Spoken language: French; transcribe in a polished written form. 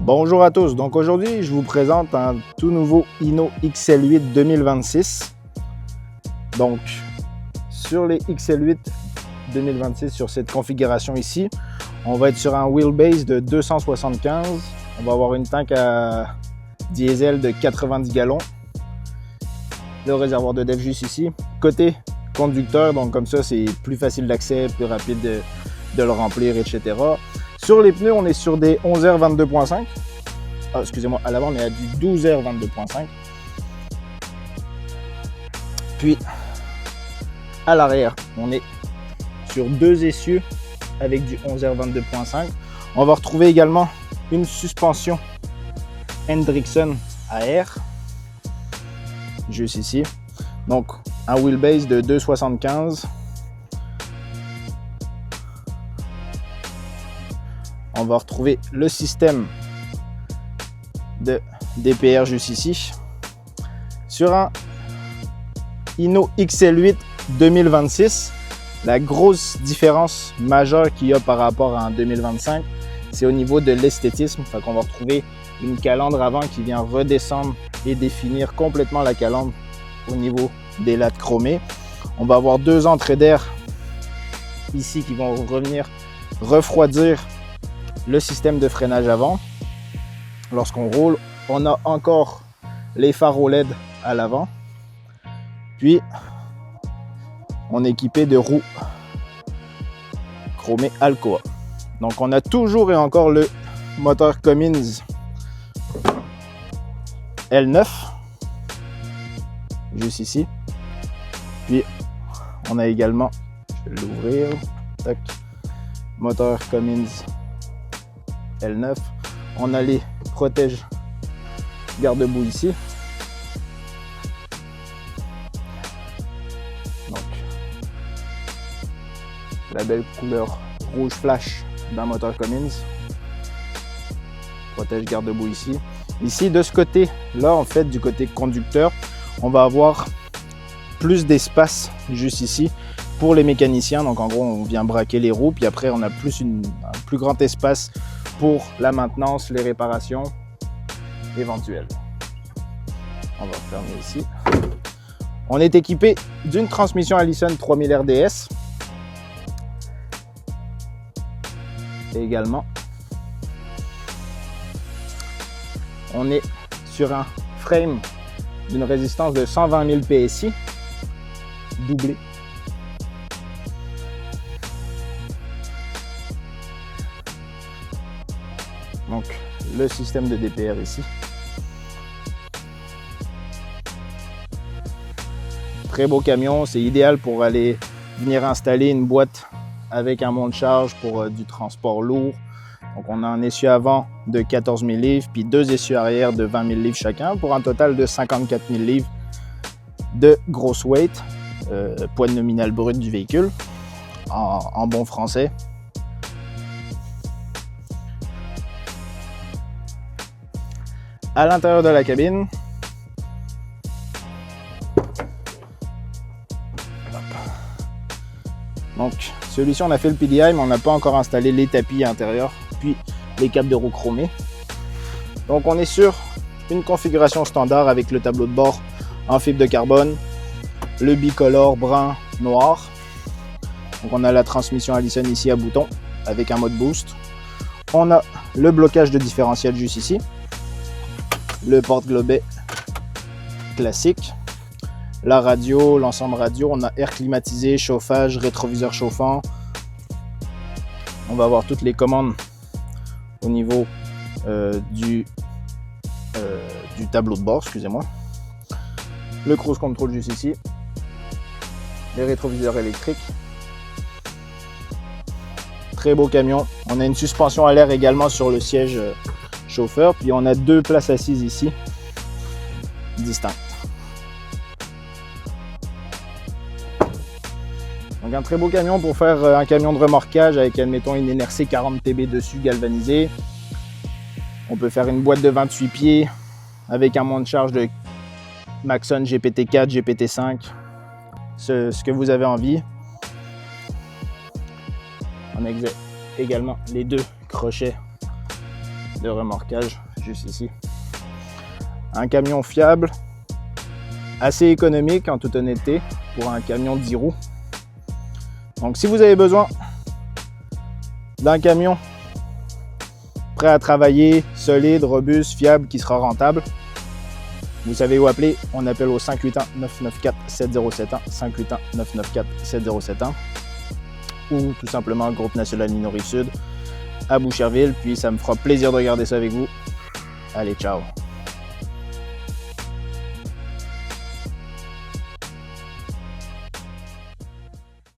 Bonjour à tous, donc aujourd'hui je vous présente un tout nouveau Hino XL8 2026. Donc sur les XL8 2026, sur cette configuration ici, on va être sur un wheelbase de 275, on va avoir une tank à diesel de 90 gallons, le réservoir de DEF juste ici. Côté conducteur, donc comme ça c'est plus facile d'accès, plus rapide de le remplir, etc. Sur les pneus, on est sur des 11R 22.5. Ah, excusez-moi, à l'avant, on est à du 12R 22.5. Puis, à l'arrière, on est sur deux essieux avec du 11R 22.5. On va retrouver également une suspension Hendrickson à air, juste ici. Donc, un wheelbase de 2,75. On va retrouver le système de DPR juste ici. Sur un Hino XL8 2026, la grosse différence majeure qu'il y a par rapport à un 2025, c'est au niveau de l'esthétisme. Fait qu'on va retrouver une calandre avant qui vient redescendre et définir complètement la calandre au niveau des lattes chromées. On va avoir deux entrées d'air ici qui vont revenir refroidir le système de freinage avant. Lorsqu'on roule, on a encore les phares OLED à l'avant. Puis, on est équipé de roues chromées Alcoa. Donc, on a toujours et encore le moteur Cummins L9, juste ici. Puis, on a également, je vais l'ouvrir, tac, moteur Cummins L9. On a les protège garde-boue ici. Donc, la belle couleur rouge flash d'un moteur Cummins. Protège garde-boue ici. Ici, de ce côté-là, en fait, du côté conducteur, on va avoir plus d'espace juste ici pour les mécaniciens. Donc, en gros, on vient braquer les roues, puis après, on a un plus grand espace pour la maintenance, les réparations éventuelles. On va fermer ici. On est équipé d'une transmission Allison 3000 RDS. Et également, on est sur un frame d'une résistance de 120 000 PSI, doublé. Donc, le système de DPR ici. Très beau camion, c'est idéal pour aller venir installer une boîte avec un monte-charge pour du transport lourd. Donc, on a un essieu avant de 14 000 livres, puis deux essieux arrière de 20 000 livres chacun, pour un total de 54 000 livres de gross weight, poids nominal brut du véhicule, en bon français. À l'intérieur de la cabine, donc celui-ci on a fait le PDI mais on n'a pas encore installé les tapis intérieurs puis les câbles de roue chromés. Donc on est sur une configuration standard avec le tableau de bord en fibre de carbone, le bicolore brun noir. Donc on a la transmission Allison ici à bouton avec un mode boost. On a le blocage de différentiel juste ici. Le porte-globet classique, la radio, l'ensemble radio, on a air climatisé, chauffage, rétroviseur chauffant. On va avoir toutes les commandes au niveau du tableau de bord, excusez-moi. Le cruise control juste ici, les rétroviseurs électriques. Très beau camion. On a une suspension à l'air également sur le siège chauffeur, puis on a deux places assises ici distinctes. Donc un très beau camion pour faire un camion de remorquage avec, admettons, une NRC 40 TB dessus galvanisée. On peut faire une boîte de 28 pieds avec un monte-charge de Maxon GPT4, GPT5, ce que vous avez envie. On a également les deux crochets de remorquage juste ici. Un camion fiable, assez économique en toute honnêteté pour un camion de 10 roues. Donc si vous avez besoin d'un camion prêt à travailler, solide, robuste, fiable, qui sera rentable, vous savez où appeler. On appelle au 581-994-7071, 581-994-7071, ou tout simplement Groupe National Nino Rive-Sud à Boucherville. Puis ça me fera plaisir de regarder ça avec vous. Allez, ciao!